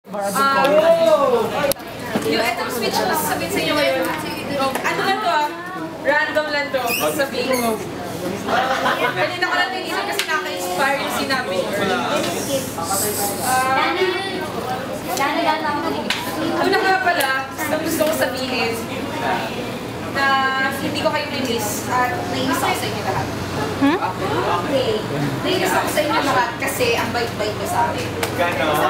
Yung etong speech ko sasabihin sa inyo ngayon, ano lang to random lang to, sasabihin ko. Kanina ko lang tinisip kasi naka-inspire yung sinabi niyo. Una nga pala, gusto ko sabihin na hindi ko kayo nainis at nainis ako sa inyo lahat. Okay. Nainis ako sa inyo lahat kasi ang bait-bait nyo sa akin. Gano'n?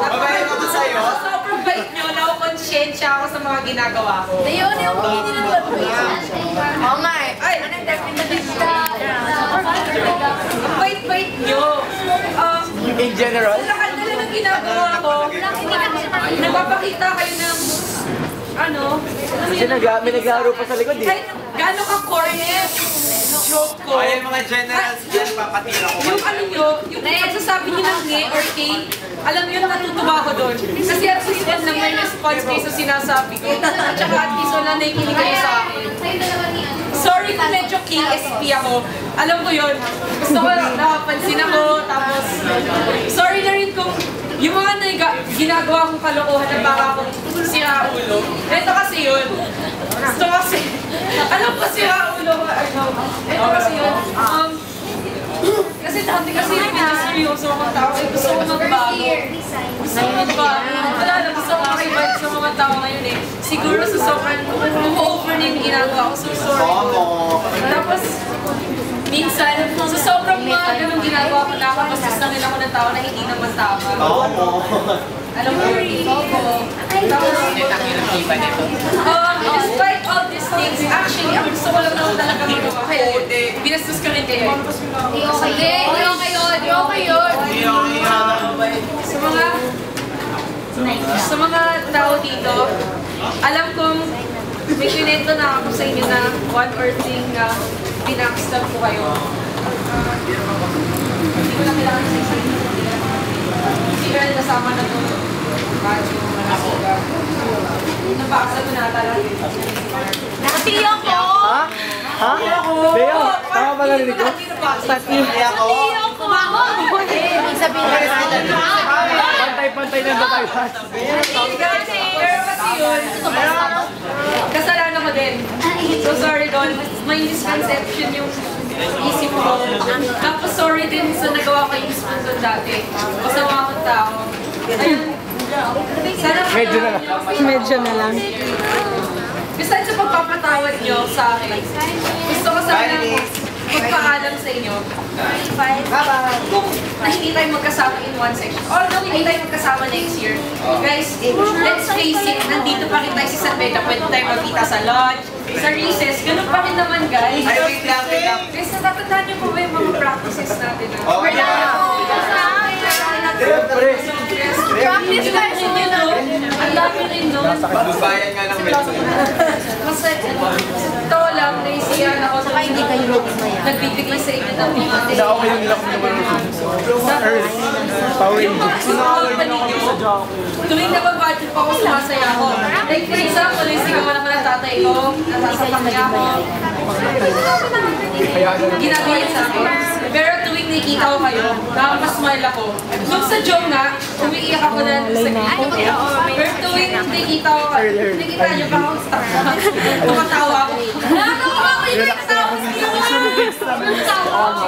Mabait ako sa'yo? Sobrang bait nyo, nakukonsensya ako sa mga ginagawa ko. Ayun, yung hindi nila bait. Oo nga eh. Ay, anong definition ka? Ang bait-bait nyo. In general? Sa lahat na lang ng ginagawa ko, nagpapakita kayo ng Kasi may naglaro pa sa likod eh. kahit gano'n ka-corny joke ko. Ay, mga generals dyan, papatira ko. Yung ano nyo, yung pagsasabi nyo ng nge or k, alam nyo natutuwa ko doon. Kasi at least one lang may response kayo sa sinasabi ko. At saka at least wala nakikinig kayo sa akin. Sorry kung medyo KSP ako. Alam ko yun. Gusto ko nakapansin ako. Tapos, sorry na rin kung yung mga ginagawa kong kalokohan na baka akong sira ulo. Ito kasi yun. Gusto kasi, alam ko sira ulo. Ito kasi yun. Kasi dati kasi yung seryoso akong tao. Gusto ko magbago. Gusto ko magbago. Wala na, gusto ko makibalik sa mga tao ngayon eh. Siguro sa sobrang over na yung ginagawa ko. So sorry. Tapos, minsan, sa sobrang mga ganun ginagawa ko, nakakabastos na rin ako ng tao na hindi naman tama. Alam mo yun? Tapos, despite all these things, actually, ang gusto ko lang naman talaga magawa ko. Binastos ka rin kayo. Hindi okay yun. Sa mga tao dito, alam kong may kinento na ako sa inyo na one or thing na binackstab ko kayo. Hindi ko na kailangan sa isa inyo. Si Earl kasama na ito. Nabaksa ko na talaga. Nakatiyo ko! Ha? Leo, tama ba narinig ko? Pati ako? Ibig sabihin Pantay-pantay na ba tayo? pero kasi yun, kasalanan ko din. So sorry Don, may misconception yung isip ko. Tapos sorry din sa nagawa ko yung spoon doon dati. Masama akong tao. Ayun. Sana Medyo na lang. besides sa pagpapatawad nyo sa akin, gusto ko sana magpaalam sa inyo. Kung hindi tayo magkasama in one section, although hindi tayo magkasama next year, guys, let's face it, nandito pa rin tayo sa San Beda, pwede tayo magkita sa lunch, sa recess, ganun pa rin naman guys. Ay, wait lang. Guys, natatandaan nyo po ba yung mga practices natin? Okay na. Siyempre. Practice tayo rin yun, no? Ang dami rin, no? Pagbabayan nga ng medyo. Mas ito lang, naisiyan ako sa hindi kayo nagbibigay sa inyo ng mga yung mga company nyo, tuwing nababudget pa ako, sumasaya ako. Like for example, yung sigawan naman ng tatay ko, nasasapak niya ako. Ginagawa yun sa akin. Pero tuwing nakikita ko kayo, nakakasmile ako. Nung sa joke nga, umiiyak ako na sa gitna. Pero tuwing nakikita ko, nakikita niyo pa akong stuck na. Tumatawa ako. Nakakatawa ko yung nakatawa ko sa iyo.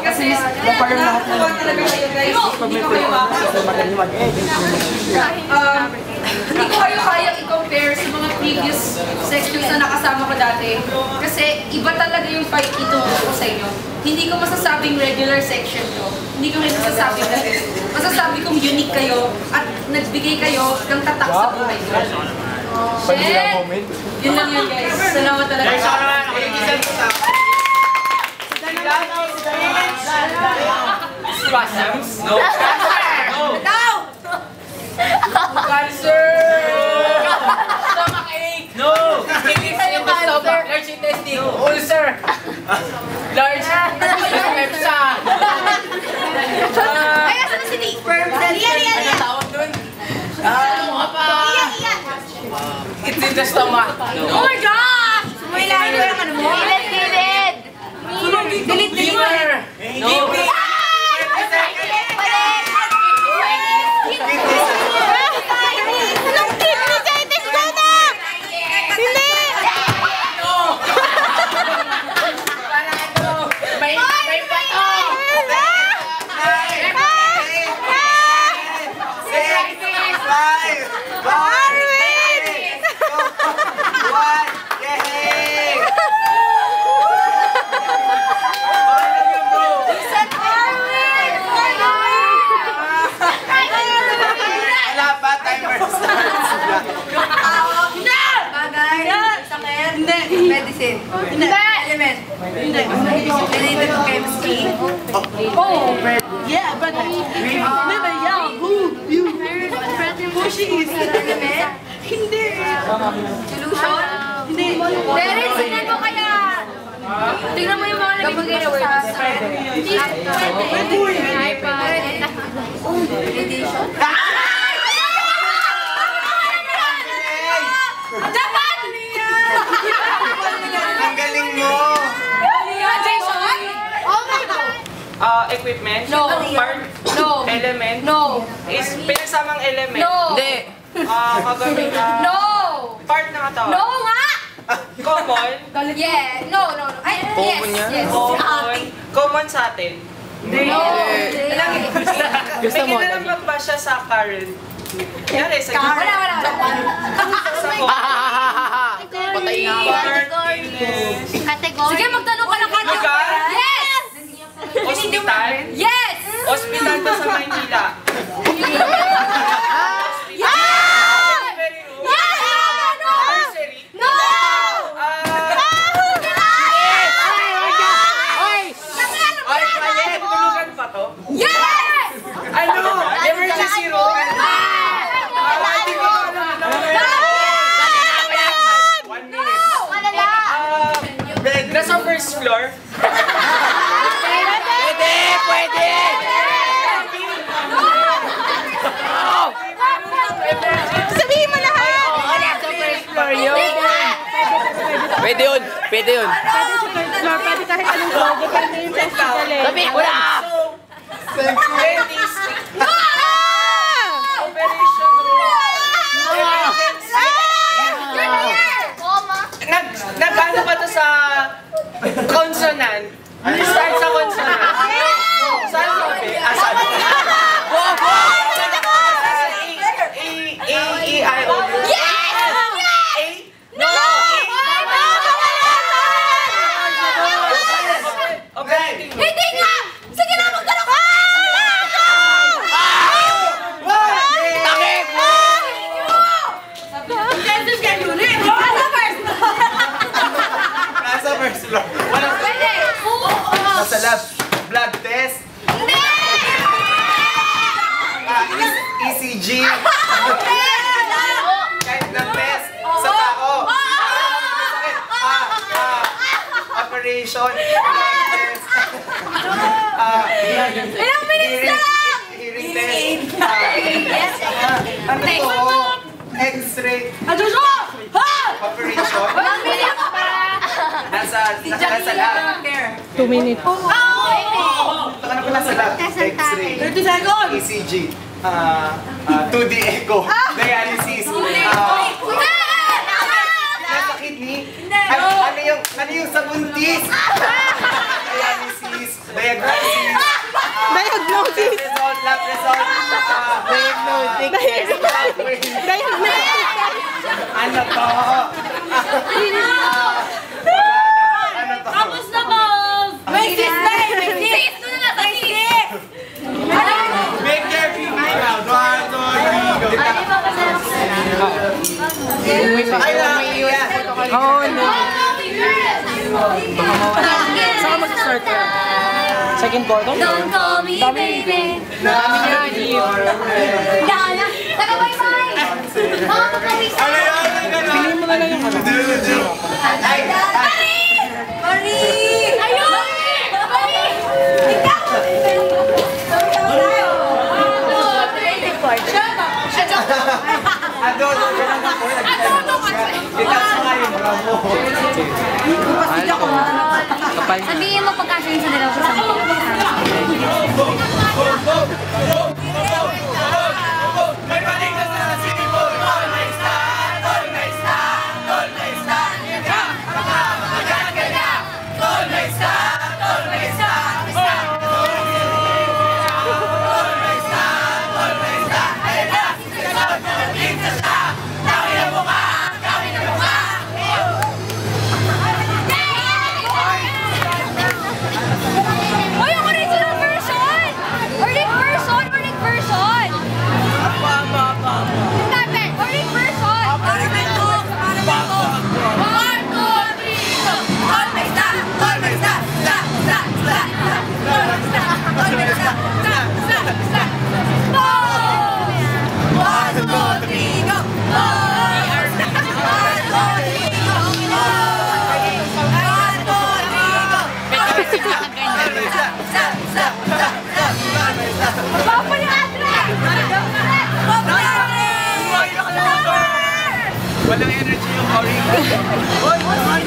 Kasi nakakatawa talaga kayo guys. Hindi ko kayo hindi ko kayo kaya i-compare sa mga previous sections na nakasama ko dati. Kasi iba talaga yung fight ituro ko sa inyo. Hindi ko masasabing regular section ko. Hindi ko rin masasabing ganun. Masasabi kong unique kayo at nagbigay kayo ng tatak sa buhay ko. Shit! Yun lang yun guys. Salamat talaga. Spasms? No. Daw! Cancer! Stomachache! No! Isa yung cancer. Large intestine. Ulcer. Large. Pepsa. Ay, asa na si Nick? Riyan! Ano tawag dun? Iyan! It's in the stomach. Oh my gosh! Sumilahin mo yung ano mo? Gilid! Delete! Liver. No. medicine. Hindi. Element. Hindi. Related to chemistry. Oh. Yeah, but never young. Who she is? Element. Hindi. Solution? Hindi. Derek, sinan mo kaya. Tingnan mo yung mga nabibigay na words. Radiation? Dapat! Ang galing mo! Jason? Oh my God! Equipment? No. Part? No. Element? No. Is pinagsamang element? No. Hindi! Kagawin No! part ng katawan? No nga! Common? Yeah. No. Ay, Common yes. yan? Yes. Common? Common sa atin? No. Gusto mo? May kinalaman ba siya sa current? Yari, sa Wala. Sa Patayin na ako. Category. Sige, magtanong ka ng kanya. Lugar? Yes! Hospital? Yes! Hospital to sa Maynila? Nursery? No! Ay, quiet! Tulugan pa to? Yes! Ano? Emergency room? Hindi ko alam. 1 minute. Nasa first floor? Pwede! Sabihin mo lahat! Nasa first floor yun. Pwede yun. Pwede sa third floor, pwede kahit anong floor, depende yung sa hospital eh. Sabi ko na! Dentist? Operation room? Emergency? Nag-ano ba to sa consonant? Start sa consonant? Saan mo? Saan mo? A-E-I-O. Yes! A? No! Okay. Hindi nga! Sige na, magtanong ka! Takip! Nasa first floor. Walang Pwede! nasa lab. Blood test. Hindi! ECG. Kahit na test sa tao. Operation. Test. Ilang minutes na lang! Hearing test. Ano to? X-ray. Operation. Ilang minutes pa! Nasa lab. 2 minutes. Ano ko nasa lab? X-ray. 30 seconds. ECG. 2D echo. Dialysis. Nasa kidney. Ano yung sa buntis? Dialysis. Diagnosis. Diagnosis! Lab result. Diagnostic. Diagnosis! Ano to? Ano to? Tapos na, balls! May sis na eh! May sis! Doon na sa sis! Make your finger out. 1, 2, 3, go. Ay, yan. Oh, no. Saan ka mag-start ka? Second quarter? Don't call me baby! Nami Dana! Taga-bye-bye! Mga pagkawis! Piliin mo na lang yung ano. Marie! Ayun! Marie! Ikaw! Adon, ganun ako. Itas nga yung bravo. Sabihin mo pagkasya sa dalawa sa Oy, yung original version! Original version! Walang energy yung Auriga. Hoy,